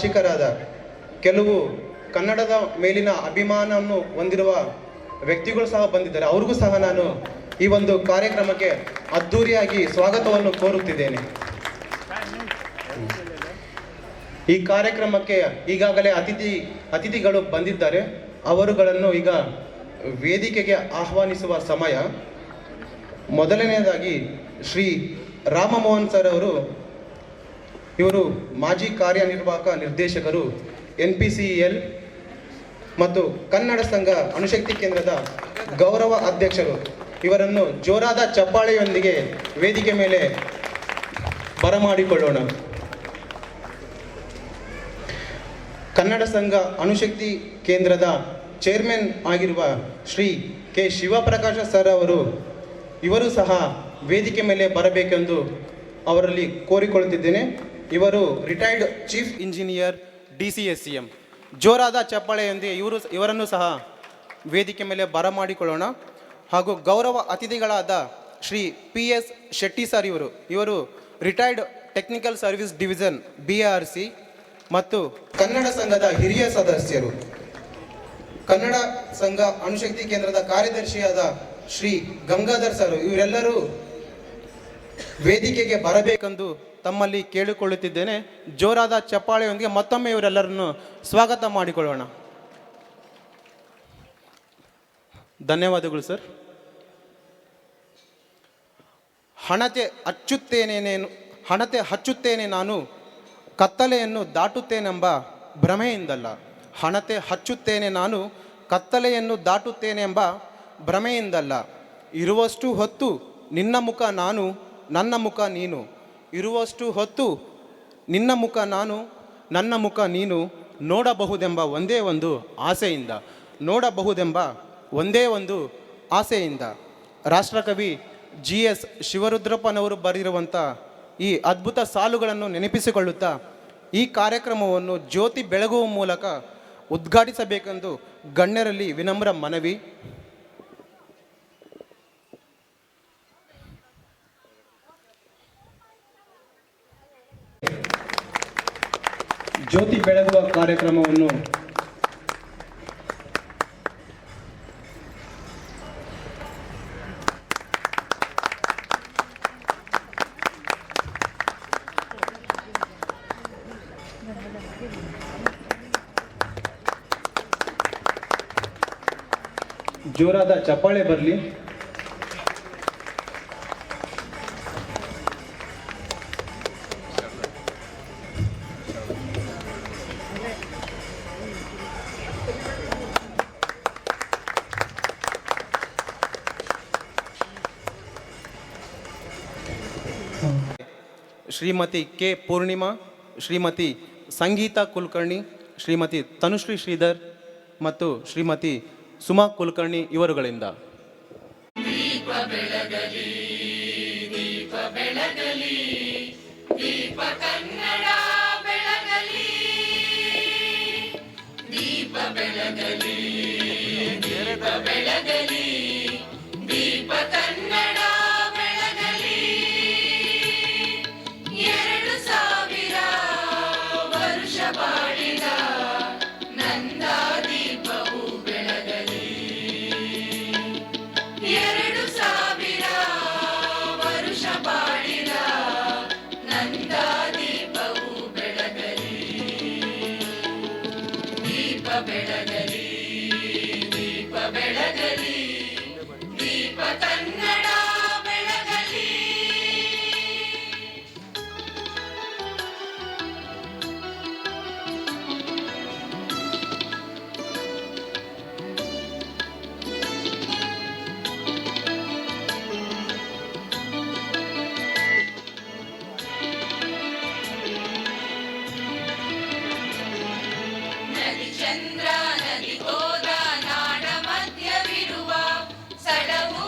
ಭಾಷಿಕರಾದ ಕೆಲವು ಕನ್ನಡದ ಮೇಲಿನ ಅಭಿಮಾನವನ್ನು ಹೊಂದಿರುವ ವ್ಯಕ್ತಿಗಳು ಸಹ ಬಂದಿದ್ದಾರೆ. ಅವ್ರಿಗೂ ಸಹ ನಾನು ಈ ಒಂದು ಕಾರ್ಯಕ್ರಮಕ್ಕೆ ಅದ್ಧೂರಿಯಾಗಿ ಸ್ವಾಗತವನ್ನು ಕೋರುತ್ತಿದ್ದೇನೆ. ಈ ಕಾರ್ಯಕ್ರಮಕ್ಕೆ ಈಗಾಗಲೇ ಅತಿಥಿಗಳು ಬಂದಿದ್ದಾರೆ. ಅವರುಗಳನ್ನು ಈಗ ವೇದಿಕೆಗೆ ಆಹ್ವಾನಿಸುವ ಸಮಯ. ಮೊದಲನೆಯದಾಗಿ ಶ್ರೀ ರಾಮಮೋಹನ್ ಸರ್ ಅವರು, ಇವರು ಮಾಜಿ ಕಾರ್ಯನಿರ್ವಾಹಕ ನಿರ್ದೇಶಕರು NPCEL ಮತ್ತು ಕನ್ನಡ ಸಂಘ ಅಣುಶಕ್ತಿ ಕೇಂದ್ರದ ಗೌರವ ಅಧ್ಯಕ್ಷರು. ಇವರನ್ನು ಜೋರಾದ ಚಪ್ಪಾಳೆಯೊಂದಿಗೆ ವೇದಿಕೆ ಮೇಲೆ ಬರಮಾಡಿಕೊಳ್ಳೋಣ. ಕನ್ನಡ ಸಂಘ ಅಣುಶಕ್ತಿ ಕೇಂದ್ರದ ಚೇರ್ಮನ್ ಆಗಿರುವ ಶ್ರೀ ಕೆ ಶಿವಪ್ರಕಾಶ ಸರ್ ಅವರು, ಇವರು ಸಹ ವೇದಿಕೆ ಮೇಲೆ ಬರಬೇಕೆಂದು ಅವರಲ್ಲಿ ಕೋರಿಕೊಳ್ಳುತ್ತಿದ್ದೇನೆ. ಇವರು ರಿಟೈರ್ಡ್ ಚೀಫ್ ಇಂಜಿನಿಯರ್ DCSCM. ಜೋರಾದ ಚಪ್ಪಾಳೆಯೊಂದಿಗೆ ಇವರನ್ನು ಸಹ ವೇದಿಕೆ ಮೇಲೆ ಬರಮಾಡಿಕೊಳ್ಳೋಣ. ಹಾಗೂ ಗೌರವ ಅತಿಥಿಗಳಾದ ಶ್ರೀ PS ಶೆಟ್ಟಿ ಸರ್ ಇವರು retired technical service division BRC ಮತ್ತು ಕನ್ನಡ ಸಂಘದ ಹಿರಿಯ ಸದಸ್ಯರು. ಕನ್ನಡ ಸಂಘ ಅಣುಶಕ್ತಿ ಕೇಂದ್ರದ ಕಾರ್ಯದರ್ಶಿಯಾದ ಶ್ರೀ ಗಂಗಾಧರ್ ಸರ್, ಇವರೆಲ್ಲರೂ ವೇದಿಕೆಗೆ ಬರಬೇಕೆಂದು ತಮ್ಮಲ್ಲಿ ಕೇಳಿಕೊಳ್ಳುತ್ತಿದ್ದೇನೆ. ಜೋರಾದ ಚಪ್ಪಾಳೆಯೊಂದಿಗೆ ಮತ್ತೊಮ್ಮೆ ಇವರೆಲ್ಲರನ್ನು ಸ್ವಾಗತ ಮಾಡಿಕೊಳ್ಳೋಣ. ಧನ್ಯವಾದಗಳು ಸರ್. ಹಣತೆ ಹಚ್ಚುತ್ತೇನೆ ನಾನು, ಕತ್ತಲೆಯನ್ನು ದಾಟುತ್ತೇನೆಂಬ ಭ್ರಮೆಯಿಂದಲ್ಲ. ಹಣತೆ ಹಚ್ಚುತ್ತೇನೆ ನಾನು, ಕತ್ತಲೆಯನ್ನು ದಾಟುತ್ತೇನೆಂಬ ಭ್ರಮೆಯಿಂದಲ್ಲ. ಇರುವಷ್ಟು ಹೊತ್ತು ನಿನ್ನ ಮುಖ ನಾನು, ನನ್ನ ಮುಖ ನೀನು. ಇರುವಷ್ಟು ಹೊತ್ತು ನಿನ್ನ ಮುಖ ನಾನು, ನನ್ನ ಮುಖ ನೀನು. ನೋಡಬಹುದೆಂಬ ಒಂದೇ ಒಂದು ಆಸೆಯಿಂದ, ನೋಡಬಹುದೆಂಬ ಒಂದೇ ಒಂದು ಆಸೆಯಿಂದ. ರಾಷ್ಟ್ರಕವಿ GS ಶಿವರುದ್ರಪ್ಪನವರು ಬರೆದಿರುವಂಥ ಈ ಅದ್ಭುತ ಸಾಲುಗಳನ್ನು ನೆನಪಿಸಿಕೊಳ್ಳುತ್ತಾ ಈ ಕಾರ್ಯಕ್ರಮವನ್ನು ಜ್ಯೋತಿ ಬೆಳಗುವ ಮೂಲಕ ಉದ್ಘಾಟಿಸಬೇಕೆಂದು ಗಣ್ಯರಲ್ಲಿ ವಿನಮ್ರ ಮನವಿ. ಜ್ಯೋತಿ ಬೆಳಗುವ ಕಾರ್ಯಕ್ರಮವನ್ನು ಜೋರಾದ ಚಪ್ಪಾಳೆ ಬರಲಿ. ಶ್ರೀಮತಿ ಕೆ ಪೂರ್ಣಿಮಾ, ಶ್ರೀಮತಿ ಸಂಗೀತಾ ಕುಲಕರ್ಣಿ, ಶ್ರೀಮತಿ ತನುಶ್ರೀ ಶ್ರೀಧರ್ ಮತ್ತು ಶ್ರೀಮತಿ ಸುಮಾ ಕುಲಕರ್ಣಿ ಇವರುಗಳಿಂದ. ದೀಪ ಬೆಳಗಲಿ, ದೀಪ ಬೆಳಗಲಿ, ದೀಪ ಕನ್ನಡ ಬೆಳಗಲಿ, ದೀಪ ಬೆಳಗಲಿ, ದೀಪ ಬೆಳಗಲಿ, ದೀಪ ಕನ್ನಡ ಬೆಳಗಲಿ. 2000 ವರ್ಷ ಬಾಳಿದ ನಂದ ದೀಪವು ಬೆಳಗಲಿ. 2000 ವರ್ಷ ಬಾಳಿದ ನಂದ ದೀಪವು ಬೆಳಗಲಿ. ದೀಪ ಬೆಳಗಲಿ, ದೀಪ ಬೆಳಗಲಿ, ದೀಪ ಕನ್ನಡ ಬೆಳಗಲಿ. ನದಿ ಚಂದ್ರ ನದಿ ಗೋದ ನಾಡ ಮಧ್ಯವಿರುವ ಸಡವು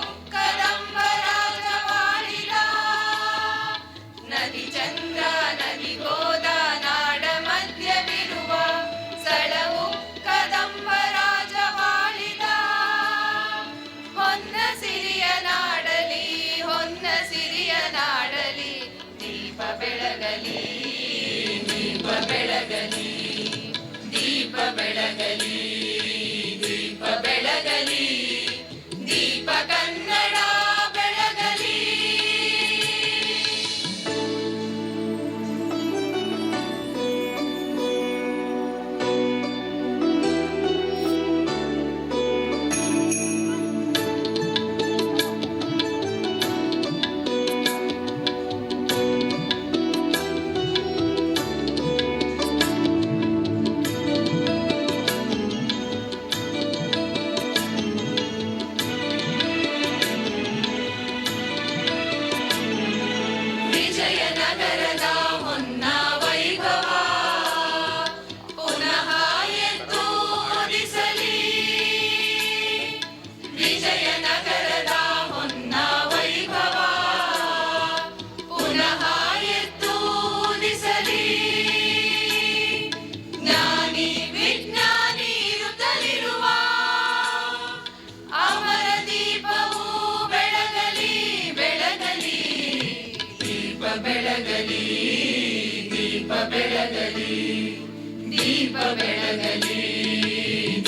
ಬೆಳಗಲಿ,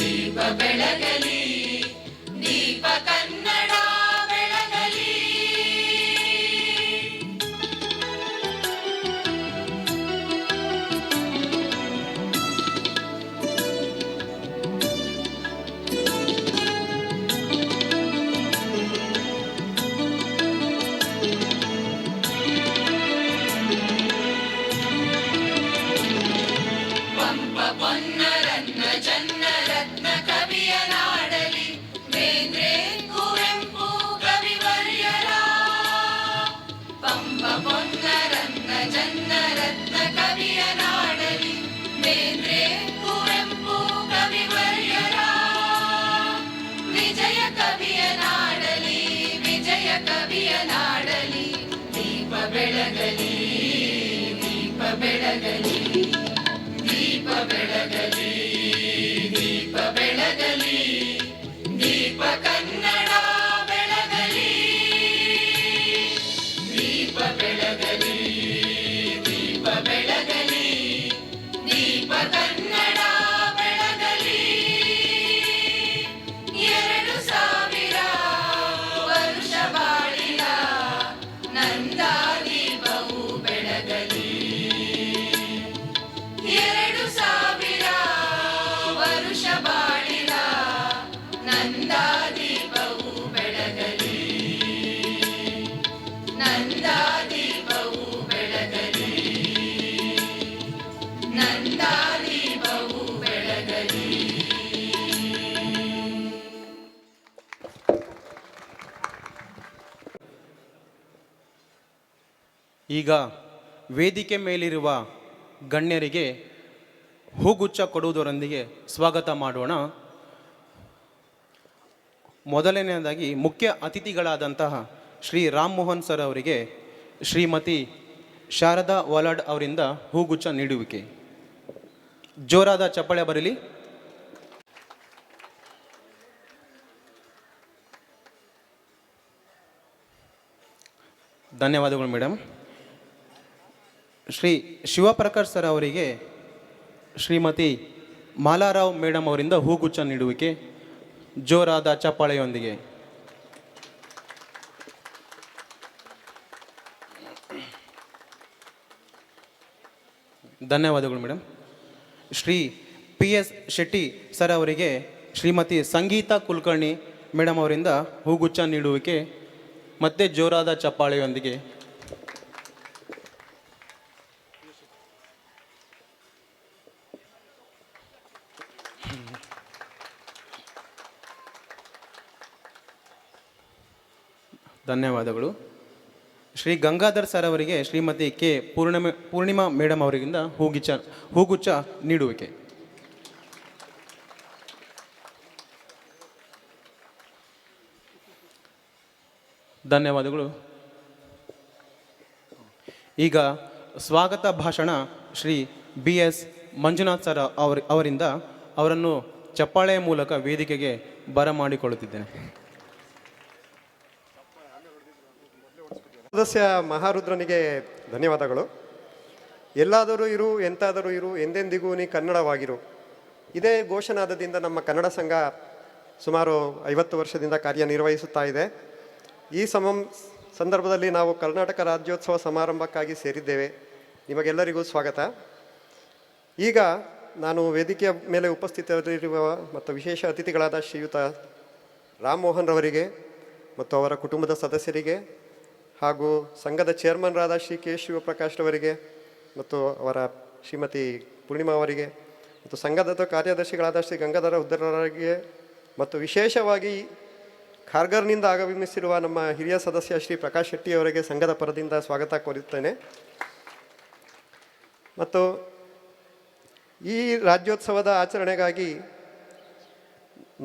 ದೀಪ ಬೆಳಗಲಿ, ದೀಪ ಕನ್ನಡ ಬೆಳಗಲಿ. ಪಂಪ ಪೊನ್ನರತ್ನ ಜನ್ನ ರತ್ನ ಕವಿಯ ನಾಡಲಿ, ಬೇಂದ್ರೆ ಕುವೆಂಪು ಕವಿವರ್ಯರ. ಪಂಪ ಪೊನ್ನರತ್ನ ಜನ್ನ ರತ್ನ ಕವಿಯ ನಾಡಲಿ, ಬೇಂದ್ರೆ ಕುವೆಂಪು ಕವಿವರ್ಯರ. ವಿಜಯ ಕವಿಯ ನಾಡಲಿ, ವಿಜಯ ಕವಿಯ ನಾಡಲಿ, ದೀಪ ಬೆಳಗಲಿ, ದೀಪ ಬೆಳಗಲಿ, ದೀಪ ಬೆಳಗಲಿ, ದೀಪ ಬೆಳಗಲಿ, ದೀಪ ಕನ್ನಡ ಬೆಳಗಲಿ, ದೀಪ ಬೆಳಗಲಿ, ದೀಪ ಬೆಳಗಲಿ, ದೀಪ ಕನ್ನಡ ಬೆಳಗಲಿ. 2000 ವರುಷ ಬಾಳಿದ ನಂದ ದೀಪವು ಬೆಳಗಲಿ. 2000 ವರುಷ ಬಾಳಿದ ನಂದ ದೀಪವು ಬೆಳಗಲಿ, ನಂದ ದೀಪವು ಬೆಳಗಲಿ, ನಂದ ದೀಪವು ಬೆಳಗಲಿ. ಈಗ ವೇದಿಕೆ ಮೇಲಿರುವ ಗಣ್ಯರಿಗೆ ಹೂಗುಚ್ಛ ಕೊಡುವುದರೊಂದಿಗೆ ಸ್ವಾಗತ ಮಾಡೋಣ. ಮೊದಲನೆಯದಾಗಿ ಮುಖ್ಯ ಅತಿಥಿಗಳಾದಂತಹ ಶ್ರೀ ರಾಮ್ ಮೋಹನ್ ಸರ್ ಅವರಿಗೆ ಶ್ರೀಮತಿ ಶಾರದಾ ವಲಾಡ್ ಅವರಿಂದ ಹೂಗುಚ್ಛ ನೀಡುವಿಕೆ. ಜೋರಾದ ಚಪ್ಪಾಳೆ ಬರಲಿ. ಧನ್ಯವಾದಗಳು ಮೇಡಮ್. ಶ್ರೀ ಶಿವಪ್ರಕಾಶ್ ಸರ್ ಅವರಿಗೆ ಶ್ರೀಮತಿ ಮಾಲಾರಾವ್ ಮೇಡಮ್ ಅವರಿಂದ ಹೂಗುಚ್ಛ ನೀಡುವಿಕೆ. ಜೋರಾದ ಚಪ್ಪಾಳೆಯೊಂದಿಗೆ. ಧನ್ಯವಾದಗಳು madam. Shri PS Shetty sir ಅವರಿಗೆ ಶ್ರೀಮತಿ ಸಂಗೀತಾ ಕುಲಕರ್ಣಿ ಮೇಡಮ್ ಅವರಿಂದ ಹೂಗುಚ್ಛ ನೀಡುವಿಕೆ. ಮತ್ತೆ ಜೋರಾದ ಚಪ್ಪಾಳೆಯೊಂದಿಗೆ. ಧನ್ಯವಾದಗಳು. ಶ್ರೀ ಗಂಗಾಧರ್ ಸರ್ ಅವರಿಗೆ ಶ್ರೀಮತಿ ಕೆ ಪೂರ್ಣಿಮಾ ಮೇಡಮ್ ಅವರಿಂದ ಹೂಗುಚ್ಛ ನೀಡುವಿಕೆ. ಧನ್ಯವಾದಗಳು. ಈಗ ಸ್ವಾಗತ ಭಾಷಣ ಶ್ರೀ BS ಮಂಜುನಾಥ್ ಸರ್ ಅವರಿಂದ ಅವರನ್ನು ಚಪ್ಪಾಳೆಯ ಮೂಲಕ ವೇದಿಕೆಗೆ ಬರಮಾಡಿಕೊಳ್ಳುತ್ತಿದ್ದೇನೆ. ಸದಸ್ಯ ಮಹಾರುದ್ರನಿಗೆ ಧನ್ಯವಾದಗಳು. ಎಲ್ಲಾದರೂ ಇರು, ಎಂತಾದರೂ ಇರು, ಎಂದೆಂದಿಗೂ ನೀ ಕನ್ನಡವಾಗಿರು. ಇದೇ ಘೋಷಣಾದದಿಂದ ನಮ್ಮ ಕನ್ನಡ ಸಂಘ ಸುಮಾರು 50 ವರ್ಷದಿಂದ ಕಾರ್ಯನಿರ್ವಹಿಸುತ್ತಾ ಇದೆ. ಈ ಸಂದರ್ಭದಲ್ಲಿ ನಾವು ಕರ್ನಾಟಕ ರಾಜ್ಯೋತ್ಸವ ಸಮಾರಂಭಕ್ಕಾಗಿ ಸೇರಿದ್ದೇವೆ. ನಿಮಗೆಲ್ಲರಿಗೂ ಸ್ವಾಗತ. ಈಗ ನಾನು ವೇದಿಕೆಯ ಮೇಲೆ ಉಪಸ್ಥಿತರಿರುವ ಮತ್ತು ವಿಶೇಷ ಅತಿಥಿಗಳಾದ ಶ್ರೀಯುತ ರಾಮ್ ಮೋಹನ್ ರವರಿಗೆ ಮತ್ತು ಅವರ ಕುಟುಂಬದ ಸದಸ್ಯರಿಗೆ ಹಾಗೂ ಸಂಘದ ಚೇರ್ಮನ್ರಾದ ಶ್ರೀ ಕೆ ಶಿವಪ್ರಕಾಶ್ ರವರಿಗೆ ಮತ್ತು ಅವರ ಶ್ರೀಮತಿ ಪೂರ್ಣಿಮಾ ಅವರಿಗೆ ಮತ್ತು ಸಂಘದ ಕಾರ್ಯದರ್ಶಿಗಳಾದ ಶ್ರೀ ಗಂಗಾಧರ ಉದ್ದರವರಿಗೆ ಮತ್ತು ವಿಶೇಷವಾಗಿ ಖಾರ್ಗರ್ನಿಂದ ಆಗಮಿಸಿರುವ ನಮ್ಮ ಹಿರಿಯ ಸದಸ್ಯ ಶ್ರೀ ಪ್ರಕಾಶ್ ಶೆಟ್ಟಿ ಅವರಿಗೆ ಸಂಘದ ಪರದಿಂದ ಸ್ವಾಗತ ಕೋರುತ್ತೇನೆ. ಮತ್ತು ಈ ರಾಜ್ಯೋತ್ಸವದ ಆಚರಣೆಗಾಗಿ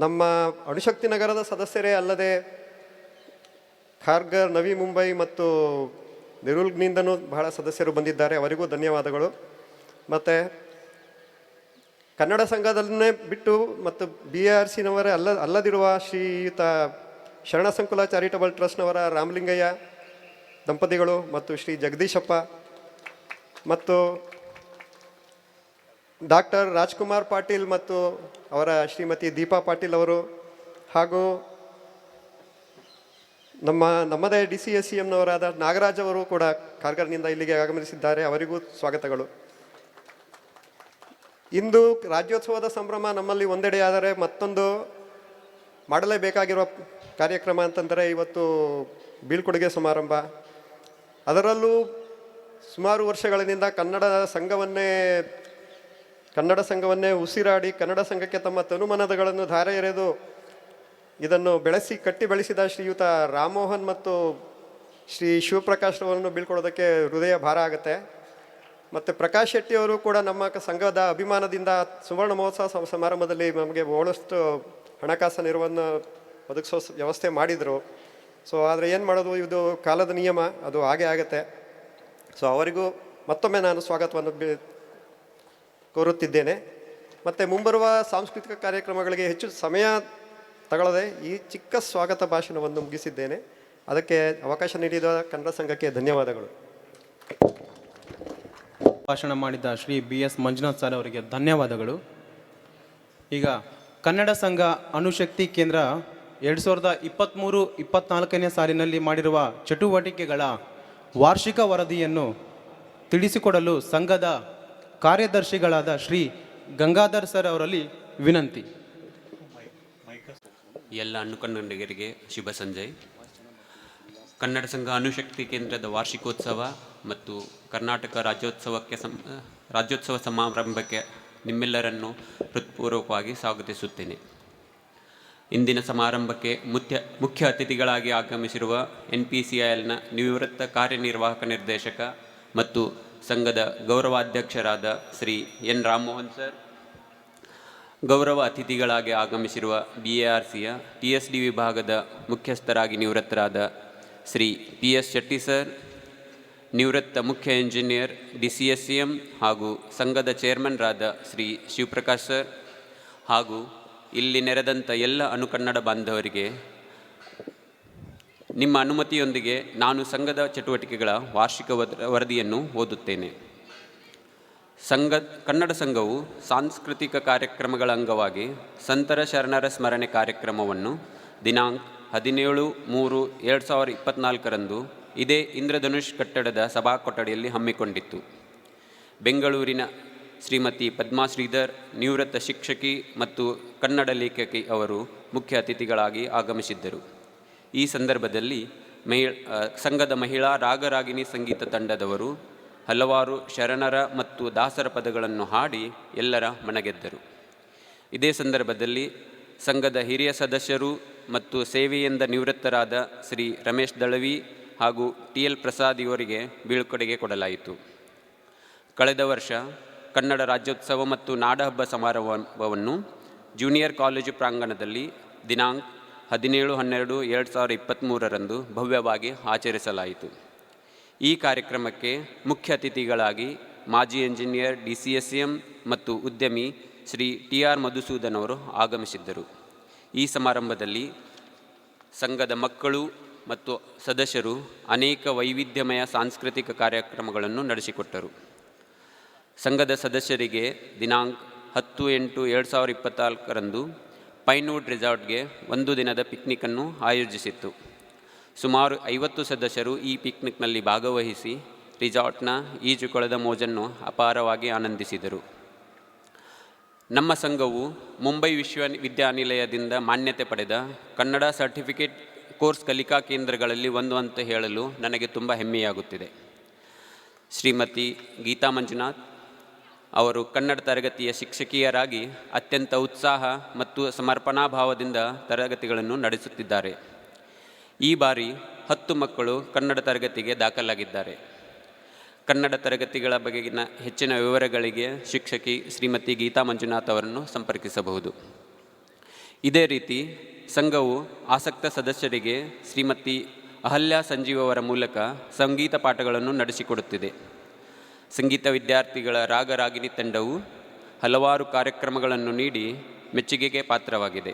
ನಮ್ಮ ಅಣುಶಕ್ತಿ ನಗರದ ಸದಸ್ಯರೇ ಅಲ್ಲದೆ ಖಾರ್ಗರ್, ನವಿ ಮುಂಬೈ ಮತ್ತು ನೆರೂಲ್ನಿಂದನೂ ಬಹಳ ಸದಸ್ಯರು ಬಂದಿದ್ದಾರೆ. ಅವರಿಗೂ ಧನ್ಯವಾದಗಳು. ಮತ್ತು ಕನ್ನಡ ಸಂಘದಲ್ಲೇ ಬಿಟ್ಟು ಮತ್ತು BRCನವರೇ ಅಲ್ಲದಿರುವ ಶ್ರೀಯುತ ಶರಣ ಸಂಕುಲ ಚಾರಿಟಬಲ್ ಟ್ರಸ್ಟ್ನವರ ರಾಮಲಿಂಗಯ್ಯ ದಂಪತಿಗಳು ಮತ್ತು ಶ್ರೀ ಜಗದೀಶಪ್ಪ ಮತ್ತು ಡಾಕ್ಟರ್ ರಾಜ್ಕುಮಾರ್ ಪಾಟೀಲ್ ಮತ್ತು ಅವರ ಶ್ರೀಮತಿ ದೀಪಾ ಪಾಟೀಲ್ ಅವರು ಹಾಗೂ ನಮ್ಮದೇ DCSCMನವರಾದ ನಾಗರಾಜ್ ಅವರು ಕೂಡ ಕಾರ್ಕಳದಿಂದ ಇಲ್ಲಿಗೆ ಆಗಮಿಸಿದ್ದಾರೆ. ಅವರಿಗೂ ಸ್ವಾಗತಗಳು. ಇಂದು ರಾಜ್ಯೋತ್ಸವದ ಸಂಭ್ರಮ ನಮ್ಮಲ್ಲಿ ಒಂದೆಡೆಯಾದರೆ ಮತ್ತೊಂದು ಮಾಡಲೇಬೇಕಾಗಿರುವ ಕಾರ್ಯಕ್ರಮ ಅಂತಂದರೆ ಇವತ್ತು ಬೀಳ್ಕೊಡುಗೆ ಸಮಾರಂಭ. ಅದರಲ್ಲೂ ಸುಮಾರು ವರ್ಷಗಳಿಂದ ಕನ್ನಡ ಸಂಘವನ್ನೇ ಉಸಿರಾಡಿ ಕನ್ನಡ ಸಂಘಕ್ಕೆ ತಮ್ಮ ತನುಮನಗಳನ್ನು ಧಾರೆ ಎರೆದು ಇದನ್ನು ಕಟ್ಟಿ ಬೆಳೆಸಿದ ಶ್ರೀಯುತ ರಾಮಮೋಹನ್ ಮತ್ತು ಶ್ರೀ ಶಿವಪ್ರಕಾಶ್ ಅವರನ್ನು ಬೀಳ್ಕೊಡೋದಕ್ಕೆ ಹೃದಯ ಭಾರ ಆಗುತ್ತೆ. ಮತ್ತು ಪ್ರಕಾಶ್ ಶೆಟ್ಟಿ ಅವರು ಕೂಡ ನಮ್ಮ ಸಂಘದ ಅಭಿಮಾನದಿಂದ ಸುವರ್ಣ ಮಹೋತ್ಸವ ಸಮಾರಂಭದಲ್ಲಿ ನಮಗೆ ಬಹಳಷ್ಟು ಹಣಕಾಸು ನೆರವನ್ನು ಒದಗಿಸೋ ವ್ಯವಸ್ಥೆ ಮಾಡಿದರು. ಸೊ ಆದರೆ ಏನು ಮಾಡೋದು, ಇದು ಕಾಲದ ನಿಯಮ, ಅದು ಹಾಗೆ ಆಗುತ್ತೆ. ಸೊ ಅವರಿಗೂ ಮತ್ತೊಮ್ಮೆ ನಾನು ಸ್ವಾಗತವನ್ನು ಕೋರುತ್ತಿದ್ದೇನೆ. ಮತ್ತು ಮುಂಬರುವ ಸಾಂಸ್ಕೃತಿಕ ಕಾರ್ಯಕ್ರಮಗಳಿಗೆ ಹೆಚ್ಚು ಸಮಯ ತಗೊಳ್ಳದೆ ಈ ಚಿಕ್ಕ ಸ್ವಾಗತ ಭಾಷಣವನ್ನು ಮುಗಿಸಿದ್ದೇನೆ. ಅದಕ್ಕೆ ಅವಕಾಶ ನೀಡಿದ ಕನ್ನಡ ಸಂಘಕ್ಕೆ ಧನ್ಯವಾದಗಳು. ಭಾಷಣ ಮಾಡಿದ ಶ್ರೀ BS ಮಂಜುನಾಥ್ ಸರ್ ಅವರಿಗೆ ಧನ್ಯವಾದಗಳು. ಈಗ ಕನ್ನಡ ಸಂಘ ಅಣುಶಕ್ತಿ ಕೇಂದ್ರ 2023-24ನೇ ಸಾಲಿನಲ್ಲಿ ಮಾಡಿರುವ ಚಟುವಟಿಕೆಗಳ ವಾರ್ಷಿಕ ವರದಿಯನ್ನು ತಿಳಿಸಿಕೊಡಲು ಸಂಘದ ಕಾರ್ಯದರ್ಶಿಗಳಾದ ಶ್ರೀ ಗಂಗಾಧರ್ ಸರ್ ಅವರಲ್ಲಿ ವಿನಂತಿ. ಎಲ್ಲ ಕನ್ನಡಿಗರಿಗೆ ಶುಭ ಸಂಜೆ. ಕನ್ನಡ ಸಂಘ ಅಣುಶಕ್ತಿ ಕೇಂದ್ರದ ವಾರ್ಷಿಕೋತ್ಸವ ಮತ್ತು ಕರ್ನಾಟಕ ರಾಜ್ಯೋತ್ಸವ ಸಮಾರಂಭಕ್ಕೆ ನಿಮ್ಮೆಲ್ಲರನ್ನು ಹೃತ್ಪೂರ್ವಕವಾಗಿ ಸ್ವಾಗತಿಸುತ್ತೇನೆ. ಇಂದಿನ ಸಮಾರಂಭಕ್ಕೆ ಮುಖ್ಯ ಅತಿಥಿಗಳಾಗಿ ಆಗಮಿಸಿರುವ NPCILನ ನಿವೃತ್ತ ಕಾರ್ಯನಿರ್ವಾಹಕ ನಿರ್ದೇಶಕ ಮತ್ತು ಸಂಘದ ಗೌರವಾಧ್ಯಕ್ಷರಾದ ಶ್ರೀ N. ರಾಮಮೋಹನ್ ಸರ್, ಗೌರವ ಅತಿಥಿಗಳಾಗಿ ಆಗಮಿಸಿರುವ BARCಯ TSD ವಿಭಾಗದ ಮುಖ್ಯಸ್ಥರಾಗಿ ನಿವೃತ್ತರಾದ ಶ್ರೀ PS ಶೆಟ್ಟಿ ಸರ್, ನಿವೃತ್ತ ಮುಖ್ಯ ಇಂಜಿನಿಯರ್ DCSCM ಹಾಗೂ ಸಂಘದ ಚೇರ್ಮನ್ರಾದ ಶ್ರೀ ಶಿವಪ್ರಕಾಶ್ ಸರ್, ಹಾಗೂ ಇಲ್ಲಿ ನೆರೆದಂಥ ಎಲ್ಲ ಅನುಕನ್ನಡ ಬಾಂಧವರಿಗೆ ನಿಮ್ಮ ಅನುಮತಿಯೊಂದಿಗೆ ನಾನು ಸಂಘದ ಚಟುವಟಿಕೆಗಳ ವಾರ್ಷಿಕ ವರದಿಯನ್ನು ಓದುತ್ತೇನೆ. ಕನ್ನಡ ಸಂಘವು ಸಾಂಸ್ಕೃತಿಕ ಕಾರ್ಯಕ್ರಮಗಳ ಅಂಗವಾಗಿ ಸಂತರ ಶರಣರ ಸ್ಮರಣೆ ಕಾರ್ಯಕ್ರಮವನ್ನು ದಿನಾಂಕ 17/3/2024 ಇದೇ ಇಂದ್ರಧನುಷ್ ಕಟ್ಟಡದ ಸಭಾ ಕೊಠಡಿಯಲ್ಲಿ ಹಮ್ಮಿಕೊಂಡಿತ್ತು. ಬೆಂಗಳೂರಿನ ಶ್ರೀಮತಿ ಪದ್ಮಾ ಶ್ರೀಧರ್, ನಿವೃತ್ತ ಶಿಕ್ಷಕಿ ಮತ್ತು ಕನ್ನಡ ಲೇಖಕಿ ಅವರು ಮುಖ್ಯ ಅತಿಥಿಗಳಾಗಿ ಆಗಮಿಸಿದ್ದರು. ಈ ಸಂದರ್ಭದಲ್ಲಿ ಸಂಘದ ಮಹಿಳಾ ರಾಗರಾಗಿಣಿ ಸಂಗೀತ ತಂಡದವರು ಹಲವಾರು ಶರಣರ ಮತ್ತು ದಾಸರ ಪದಗಳನ್ನು ಹಾಡಿ ಎಲ್ಲರ ಮನಗೆದ್ದರು. ಇದೇ ಸಂದರ್ಭದಲ್ಲಿ ಸಂಘದ ಹಿರಿಯ ಸದಸ್ಯರು ಮತ್ತು ಸೇವೆಯಿಂದ ನಿವೃತ್ತರಾದ ಶ್ರೀ ರಮೇಶ್ ದಳವಿ ಹಾಗೂ TL ಪ್ರಸಾದ್ ಇವರಿಗೆ ಬೀಳ್ಕೊಡುಗೆ ಕೊಡಲಾಯಿತು. ಕಳೆದ ವರ್ಷ ಕನ್ನಡ ರಾಜ್ಯೋತ್ಸವ ಮತ್ತು ನಾಡಹಬ್ಬ ಸಮಾರಂಭವನ್ನು ಜೂನಿಯರ್ ಕಾಲೇಜು ಪ್ರಾಂಗಣದಲ್ಲಿ ದಿನಾಂಕ 17/12/2023 ಭವ್ಯವಾಗಿ ಆಚರಿಸಲಾಯಿತು. ಈ ಕಾರ್ಯಕ್ರಮಕ್ಕೆ ಮುಖ್ಯ ಅತಿಥಿಗಳಾಗಿ ಮಾಜಿ ಎಂಜಿನಿಯರ್ DCSCM ಮತ್ತು ಉದ್ಯಮಿ ಶ್ರೀ TR ಮಧುಸೂದನ್ ಅವರು ಆಗಮಿಸಿದ್ದರು. ಈ ಸಮಾರಂಭದಲ್ಲಿ ಸಂಘದ ಮಕ್ಕಳು ಮತ್ತು ಸದಸ್ಯರು ಅನೇಕ ವೈವಿಧ್ಯಮಯ ಸಾಂಸ್ಕೃತಿಕ ಕಾರ್ಯಕ್ರಮಗಳನ್ನು ನಡೆಸಿಕೊಟ್ಟರು. ಸಂಘದ ಸದಸ್ಯರಿಗೆ ದಿನಾಂಕ 10/8/2024 ಪೈನ್ವುಡ್ ರೆಸಾರ್ಟ್ಗೆ ಒಂದು ದಿನದ ಪಿಕ್ನಿಕ್ಕನ್ನು ಆಯೋಜಿಸಿತ್ತು. ಸುಮಾರು 50 ಸದಸ್ಯರು ಈ ಪಿಕ್ನಿಕ್ನಲ್ಲಿ ಭಾಗವಹಿಸಿ ರಿಸಾರ್ಟ್ನ ಈಜುಕೊಳದ ಮೋಜನ್ನು ಅಪಾರವಾಗಿ ಆನಂದಿಸಿದರು. ನಮ್ಮ ಸಂಘವು ಮುಂಬೈ ವಿಶ್ವವಿದ್ಯಾನಿಲಯದಿಂದ ಮಾನ್ಯತೆ ಪಡೆದ ಕನ್ನಡ ಸರ್ಟಿಫಿಕೇಟ್ ಕೋರ್ಸ್ ಕಲಿಕಾ ಕೇಂದ್ರಗಳಲ್ಲಿ ಒಂದು ಅಂತ ಹೇಳಲು ನನಗೆ ತುಂಬ ಹೆಮ್ಮೆಯಾಗುತ್ತಿದೆ. ಶ್ರೀಮತಿ ಗೀತಾ ಮಂಜುನಾಥ್ ಅವರು ಕನ್ನಡ ತರಗತಿಯ ಶಿಕ್ಷಕಿಯರಾಗಿ ಅತ್ಯಂತ ಉತ್ಸಾಹ ಮತ್ತು ಸಮರ್ಪಣಾಭಾವದಿಂದ ತರಗತಿಗಳನ್ನು ನಡೆಸುತ್ತಿದ್ದಾರೆ. ಈ ಬಾರಿ 10 ಮಕ್ಕಳು ಕನ್ನಡ ತರಗತಿಗೆ ದಾಖಲಾಗಿದ್ದಾರೆ. ಕನ್ನಡ ತರಗತಿಗಳ ಬಗೆಗಿನ ಹೆಚ್ಚಿನ ವಿವರಗಳಿಗೆ ಶಿಕ್ಷಕಿ ಶ್ರೀಮತಿ ಗೀತಾ ಮಂಜುನಾಥ್ ಅವರನ್ನು ಸಂಪರ್ಕಿಸಬಹುದು. ಇದೇ ರೀತಿ ಸಂಘವು ಆಸಕ್ತ ಸದಸ್ಯರಿಗೆ ಶ್ರೀಮತಿ ಅಹಲ್ಯ ಸಂಜೀವ್ ಅವರ ಮೂಲಕ ಸಂಗೀತ ಪಾಠಗಳನ್ನು ನಡೆಸಿಕೊಡುತ್ತಿದೆ. ಸಂಗೀತ ವಿದ್ಯಾರ್ಥಿಗಳ ರಾಗರಾಗಿಣಿ ತಂಡವು ಹಲವಾರು ಕಾರ್ಯಕ್ರಮಗಳನ್ನು ನೀಡಿ ಮೆಚ್ಚುಗೆಗೆ ಪಾತ್ರವಾಗಿದೆ.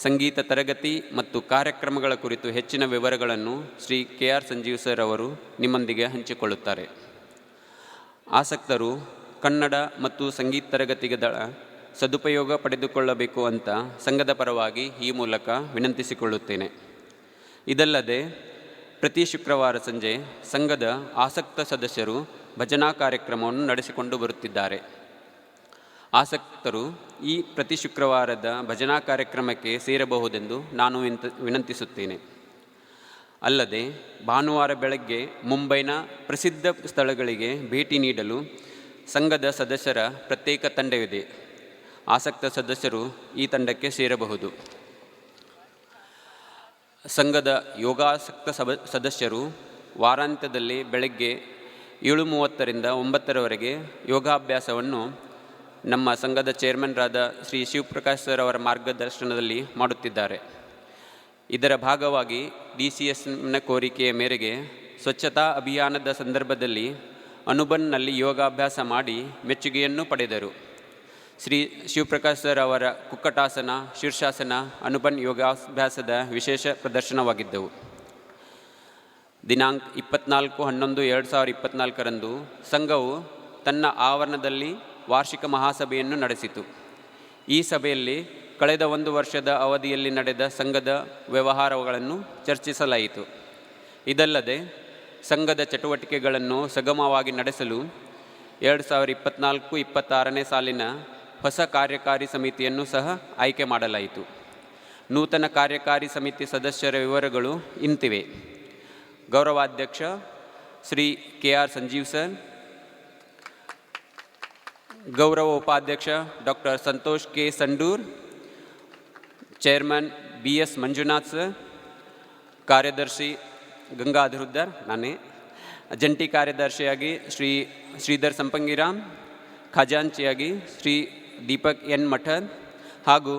ಸಂಗೀತ ತರಗತಿ ಮತ್ತು ಕಾರ್ಯಕ್ರಮಗಳ ಕುರಿತು ಹೆಚ್ಚಿನ ವಿವರಗಳನ್ನು ಶ್ರೀ KR ಸಂಜೀವ್ ಸರ್ ಅವರು ನಿಮ್ಮೊಂದಿಗೆ ಹಂಚಿಕೊಳ್ಳುತ್ತಾರೆ. ಆಸಕ್ತರು ಕನ್ನಡ ಮತ್ತು ಸಂಗೀತ ತರಗತಿಗಳ ಸದುಪಯೋಗ ಪಡೆದುಕೊಳ್ಳಬೇಕು ಅಂತ ಸಂಘದ ಪರವಾಗಿ ಈ ಮೂಲಕ ವಿನಂತಿಸಿಕೊಳ್ಳುತ್ತೇನೆ. ಇದಲ್ಲದೆ ಪ್ರತಿ ಶುಕ್ರವಾರ ಸಂಜೆ ಸಂಘದ ಆಸಕ್ತ ಸದಸ್ಯರು ಭಜನಾ ಕಾರ್ಯಕ್ರಮವನ್ನು ನಡೆಸಿಕೊಂಡು ಬರುತ್ತಿದ್ದಾರೆ. ಆಸಕ್ತರು ಈ ಪ್ರತಿ ಶುಕ್ರವಾರದ ಭಜನಾ ಕಾರ್ಯಕ್ರಮಕ್ಕೆ ಸೇರಬಹುದೆಂದು ನಾನು ವಿನಂತಿಸುತ್ತೇನೆ. ಅಲ್ಲದೆ ಭಾನುವಾರ ಬೆಳಗ್ಗೆ ಮುಂಬೈನ ಪ್ರಸಿದ್ಧ ಸ್ಥಳಗಳಿಗೆ ಭೇಟಿ ನೀಡಲು ಸಂಘದ ಸದಸ್ಯರ ಪ್ರತ್ಯೇಕ ತಂಡವಿದೆ. ಆಸಕ್ತ ಸದಸ್ಯರು ಈ ತಂಡಕ್ಕೆ ಸೇರಬಹುದು. ಸಂಘದ ಯೋಗಾಸಕ್ತ ಸದಸ್ಯರು ವಾರಾಂತ್ಯದಲ್ಲಿ ಬೆಳಗ್ಗೆ 7:30ರಿಂದ 9ರವರೆಗೆ ಯೋಗಾಭ್ಯಾಸವನ್ನು ನಮ್ಮ ಸಂಘದ ಚೇರ್ಮನ್ರಾದ ಶ್ರೀ ಶಿವಪ್ರಕಾಶ್ ಸರ್ ಅವರ ಮಾರ್ಗದರ್ಶನದಲ್ಲಿ ಮಾಡುತ್ತಿದ್ದಾರೆ. ಇದರ ಭಾಗವಾಗಿ DCSನ ಕೋರಿಕೆಯ ಮೇರೆಗೆ ಸ್ವಚ್ಛತಾ ಅಭಿಯಾನದ ಸಂದರ್ಭದಲ್ಲಿ ಅನುಬನ್ನಲ್ಲಿ ಯೋಗಾಭ್ಯಾಸ ಮಾಡಿ ಮೆಚ್ಚುಗೆಯನ್ನು ಪಡೆದರು. ಶ್ರೀ ಶಿವಪ್ರಕಾಶ್ ಸರ್ ಅವರ ಕುಕ್ಕಟಾಸನ, ಶೀರ್ಷಾಸನ, ಅನುಬನ್ ಯೋಗಾಭ್ಯಾಸದ ವಿಶೇಷ ಪ್ರದರ್ಶನವಾಗಿದ್ದವು. ದಿನಾಂಕ 24/11/2024ರಂದು ಸಂಘವು ತನ್ನ ಆವರಣದಲ್ಲಿ ವಾರ್ಷಿಕ ಮಹಾಸಭೆಯನ್ನು ನಡೆಸಿತು. ಈ ಸಭೆಯಲ್ಲಿ ಕಳೆದ 1 ವರ್ಷದ ಅವಧಿಯಲ್ಲಿ ನಡೆದ ಸಂಘದ ವ್ಯವಹಾರಗಳನ್ನು ಚರ್ಚಿಸಲಾಯಿತು. ಇದಲ್ಲದೆ ಸಂಘದ ಚಟುವಟಿಕೆಗಳನ್ನು ಸುಗಮವಾಗಿ ನಡೆಸಲು 2024-26ನೇ ಸಾಲಿನ ಹೊಸ ಕಾರ್ಯಕಾರಿ ಸಮಿತಿಯನ್ನು ಸಹ ಆಯ್ಕೆ ಮಾಡಲಾಯಿತು. ನೂತನ ಕಾರ್ಯಕಾರಿ ಸಮಿತಿ ಸದಸ್ಯರ ವಿವರಗಳು ಇಂತಿವೆ. ಗೌರವಾಧ್ಯಕ್ಷ ಶ್ರೀ KR ಸಂಜೀವ್ ಸರ್, ಗೌರವ ಉಪಾಧ್ಯಕ್ಷ doctor Santosh K Sandur, chairman BS Manjunath sir, ಕಾರ್ಯದರ್ಶಿ ಗಂಗಾಧರುದ್ದರ್ ನಾನೇ, ಜಂಟಿ ಕಾರ್ಯದರ್ಶಿಯಾಗಿ ಶ್ರೀ ಶ್ರೀಧರ್ ಸಂಪಂಗಿರಾಮ್, ಖಜಾಂಚಿಯಾಗಿ ಶ್ರೀ ದೀಪಕ್ N ಮಠದ್ ಹಾಗೂ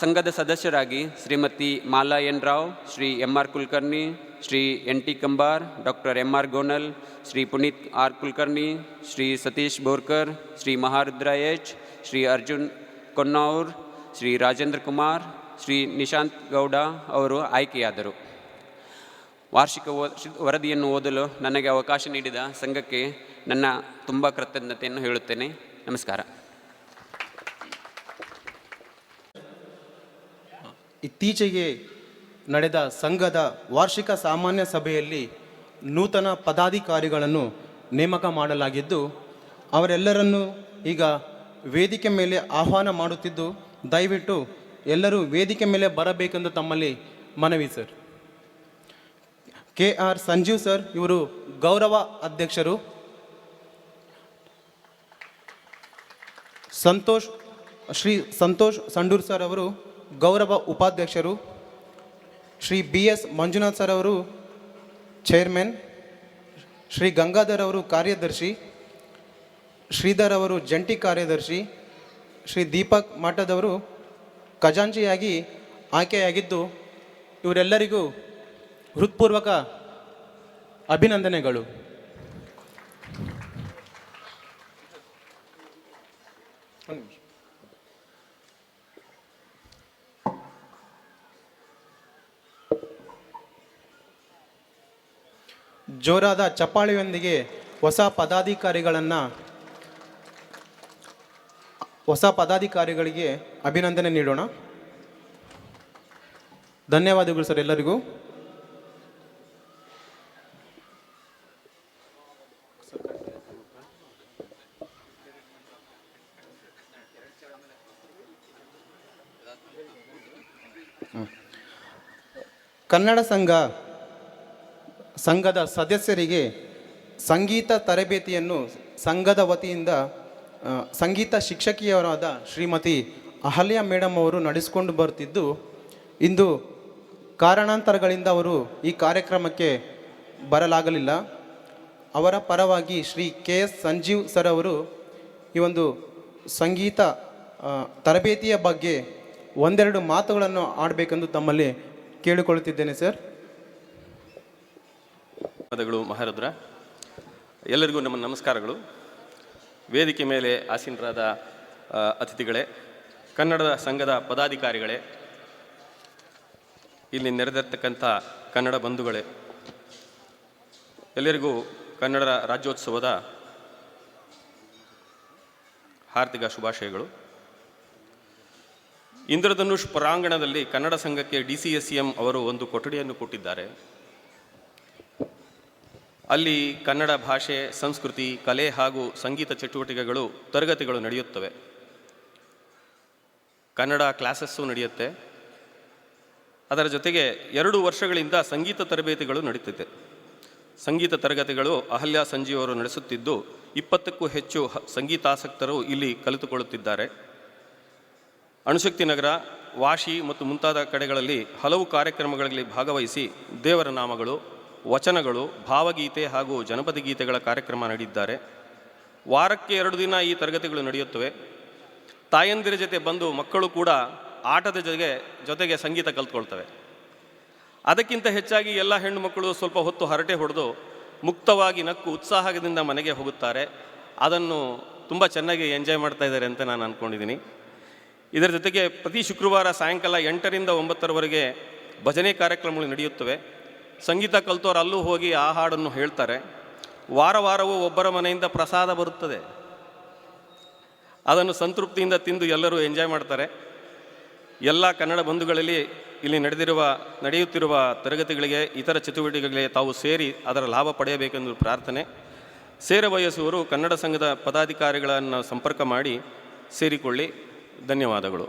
ಸಂಘದ ಸದಸ್ಯರಾಗಿ Shrimati Mala N Rao, Shri MR Kulkarni, Shri NT Kambar, doctor MR Gonal, Shri Puneeth R Kulkarni, Shri Satish Borkar, Shri Maharudra H, Shri Arjun Konnur, Shri Rajendra Kumar, Shri Nishant Gowda ಅವರು ಆಯ್ಕೆಯಾದರು. ವಾರ್ಷಿಕ ವರದಿಯನ್ನು ಓದಲು ನನಗೆ ಅವಕಾಶ ನೀಡಿದ ಸಂಘಕ್ಕೆ ನನ್ನ ತುಂಬ ಕೃತಜ್ಞತೆಯನ್ನು ಹೇಳುತ್ತೇನೆ. ನಮಸ್ಕಾರ. ಇತ್ತೀಚೆಗೆ ನಡೆದ ಸಂಘದ ವಾರ್ಷಿಕ ಸಾಮಾನ್ಯ ಸಭೆಯಲ್ಲಿ ನೂತನ ಪದಾಧಿಕಾರಿಗಳನ್ನು ನೇಮಕ ಮಾಡಲಾಗಿದ್ದು, ಅವರೆಲ್ಲರನ್ನೂ ಈಗ ವೇದಿಕೆ ಮೇಲೆ ಆಹ್ವಾನ ಮಾಡುತ್ತಿದ್ದು, ದಯವಿಟ್ಟು ಎಲ್ಲರೂ ವೇದಿಕೆ ಮೇಲೆ ಬರಬೇಕೆಂದು ತಮ್ಮಲ್ಲಿ ಮನವಿ ಸರ್. KR ಸಂಜೀವ್ ಸರ್ ಇವರು ಗೌರವ ಅಧ್ಯಕ್ಷರು. ಶ್ರೀ ಸಂತೋಷ್ ಸಂಡೂರ್ ಸರ್ ಅವರು ಗೌರವ ಉಪಾಧ್ಯಕ್ಷರು. ಶ್ರೀ BS ಮಂಜುನಾಥ್ ಸರ್ ಅವರು ಚೇರ್ಮನ್. ಶ್ರೀ ಗಂಗಾಧರ್ ಅವರು ಕಾರ್ಯದರ್ಶಿ. ಶ್ರೀಧರ್ ಅವರು ಜಂಟಿ ಕಾರ್ಯದರ್ಶಿ. ಶ್ರೀ ದೀಪಕ್ ಮಠದವರು ಖಜಾಂಚಿಯಾಗಿ ಆಯ್ಕೆಯಾಗಿದ್ದು, ಇವರೆಲ್ಲರಿಗೂ ಹೃತ್ಪೂರ್ವಕ ಅಭಿನಂದನೆಗಳು. ಜೋರಾದ ಚಪ್ಪಾಳೆಯೊಂದಿಗೆ ಹೊಸ ಪದಾಧಿಕಾರಿಗಳಿಗೆ ಅಭಿನಂದನೆ ನೀಡೋಣ. ಧನ್ಯವಾದಗಳು ಸರ್ ಎಲ್ಲರಿಗೂ. ಕನ್ನಡ ಸಂಘದ ಸದಸ್ಯರಿಗೆ ಸಂಗೀತ ತರಬೇತಿಯನ್ನು ಸಂಘದ ವತಿಯಿಂದ ಸಂಗೀತ ಶಿಕ್ಷಕಿಯರಾದ ಶ್ರೀಮತಿ ಅಹಲ್ಯ ಮೇಡಮ್ ಅವರು ನಡೆಸಿಕೊಂಡು ಬರುತ್ತಿದ್ದು, ಇಂದು ಕಾರಣಾಂತರಗಳಿಂದ ಅವರು ಈ ಕಾರ್ಯಕ್ರಮಕ್ಕೆ ಬರಲಾಗಲಿಲ್ಲ. ಅವರ ಪರವಾಗಿ ಶ್ರೀ KS ಸಂಜೀವ್ ಸರ್ ಅವರು ಈ ಒಂದು ಸಂಗೀತ ತರಬೇತಿಯ ಬಗ್ಗೆ ಒಂದೆರಡು ಮಾತುಗಳನ್ನು ಆಡಬೇಕೆಂದು ತಮ್ಮಲ್ಲಿ ಕೇಳಿಕೊಳ್ಳುತ್ತಿದ್ದೇನೆ ಸರ್. ಪದಗಳು ಮಹಾರುದ್ರ, ಎಲ್ಲರಿಗೂ ನಮ್ಮ ನಮಸ್ಕಾರಗಳು. ವೇದಿಕೆ ಮೇಲೆ ಆಸೀನರಾದ ಅತಿಥಿಗಳೇ, ಕನ್ನಡದ ಸಂಘದ ಪದಾಧಿಕಾರಿಗಳೇ, ಇಲ್ಲಿ ನೆರೆದಿರ್ತಕ್ಕಂಥ ಕನ್ನಡ ಬಂಧುಗಳೇ, ಎಲ್ಲರಿಗೂ ಕನ್ನಡ ರಾಜ್ಯೋತ್ಸವದ ಹಾರ್ದಿಕ ಶುಭಾಶಯಗಳು. ಇಂದ್ರಧನುಷ್ ಪರಾಂಗಣದಲ್ಲಿ ಕನ್ನಡ ಸಂಘಕ್ಕೆ DCSM ಅವರು ಒಂದು ಕೊಠಡಿಯನ್ನು ಕೊಟ್ಟಿದ್ದಾರೆ. ಅಲ್ಲಿ ಕನ್ನಡ ಭಾಷೆ, ಸಂಸ್ಕೃತಿ, ಕಲೆ ಹಾಗೂ ಸಂಗೀತ ಚಟುವಟಿಕೆಗಳು, ತರಗತಿಗಳು ನಡೆಯುತ್ತವೆ. ಕನ್ನಡ ಕ್ಲಾಸಸ್ಸು ನಡೆಯುತ್ತೆ. ಅದರ ಜೊತೆಗೆ 2 ವರ್ಷಗಳಿಂದ ಸಂಗೀತ ತರಬೇತಿಗಳು ನಡೀತಿದೆ. ಸಂಗೀತ ತರಗತಿಗಳು ಅಹಲ್ಯ ಸಂಜೀವರು ನಡೆಸುತ್ತಿದ್ದು 20ಕ್ಕೂ ಹೆಚ್ಚು ಸಂಗೀತಾಸಕ್ತರು ಇಲ್ಲಿ ಕಲಿತುಕೊಳ್ಳುತ್ತಿದ್ದಾರೆ. ಅಣುಶಕ್ತಿ ನಗರ, ವಾಶಿ ಮತ್ತು ಮುಂತಾದ ಕಡೆಗಳಲ್ಲಿ ಹಲವು ಕಾರ್ಯಕ್ರಮಗಳಲ್ಲಿ ಭಾಗವಹಿಸಿ ದೇವರ ನಾಮಗಳು, ವಚನಗಳು, ಭಾವಗೀತೆ ಹಾಗೂ ಜನಪದ ಗೀತೆಗಳ ಕಾರ್ಯಕ್ರಮ ನಡೆದಿದ್ದಾರೆ. ವಾರಕ್ಕೆ 2 ದಿನ ಈ ತರಗತಿಗಳು ನಡೆಯುತ್ತವೆ. ತಾಯಂದಿರ ಜೊತೆ ಬಂದು ಮಕ್ಕಳು ಕೂಡ ಆಟದ ಜೊತೆಗೆ ಸಂಗೀತ ಕಲ್ತ್ಕೊಳ್ತವೆ. ಅದಕ್ಕಿಂತ ಹೆಚ್ಚಾಗಿ ಎಲ್ಲ ಹೆಣ್ಣು ಮಕ್ಕಳು ಸ್ವಲ್ಪ ಹೊತ್ತು ಹರಟೆ ಹೊಡೆದು ಮುಕ್ತವಾಗಿ ನಕ್ಕು ಉತ್ಸಾಹದಿಂದ ಮನೆಗೆ ಹೋಗುತ್ತಾರೆ. ಅದನ್ನು ತುಂಬ ಚೆನ್ನಾಗಿ ಎಂಜಾಯ್ ಮಾಡ್ತಾ ಇದ್ದಾರೆ ಅಂತ ನಾನು ಅಂದ್ಕೊಂಡಿದ್ದೀನಿ. ಇದರ ಜೊತೆಗೆ ಪ್ರತಿ ಶುಕ್ರವಾರ ಸಾಯಂಕಾಲ 8ರಿಂದ 9ರವರೆಗೆ ಭಜನೆ ಕಾರ್ಯಕ್ರಮಗಳು ನಡೆಯುತ್ತವೆ. ಸಂಗೀತ ಕಲಿತವರು ಅಲ್ಲೂ ಹೋಗಿ ಆ ಹಾಡನ್ನು ಹೇಳ್ತಾರೆ. ವಾರವೂ ಒಬ್ಬರ ಮನೆಯಿಂದ ಪ್ರಸಾದ ಬರುತ್ತದೆ. ಅದನ್ನು ಸಂತೃಪ್ತಿಯಿಂದ ತಿಂದು ಎಲ್ಲರೂ ಎಂಜಾಯ್ ಮಾಡ್ತಾರೆ. ಎಲ್ಲ ಕನ್ನಡ ಬಂಧುಗಳಲ್ಲಿ ಇಲ್ಲಿ ನಡೆಯುತ್ತಿರುವ ತರಗತಿಗಳಿಗೆ, ಇತರ ಚಟುವಟಿಕೆಗಳಿಗೆ ತಾವು ಸೇರಿ ಅದರ ಲಾಭ ಪಡೆಯಬೇಕೆಂದು ಪ್ರಾರ್ಥನೆ. ಸೇರಬಯಸುವವರು ಕನ್ನಡ ಸಂಘದ ಪದಾಧಿಕಾರಿಗಳನ್ನು ಸಂಪರ್ಕ ಮಾಡಿ ಸೇರಿಕೊಳ್ಳಿ. ಧನ್ಯವಾದಗಳು.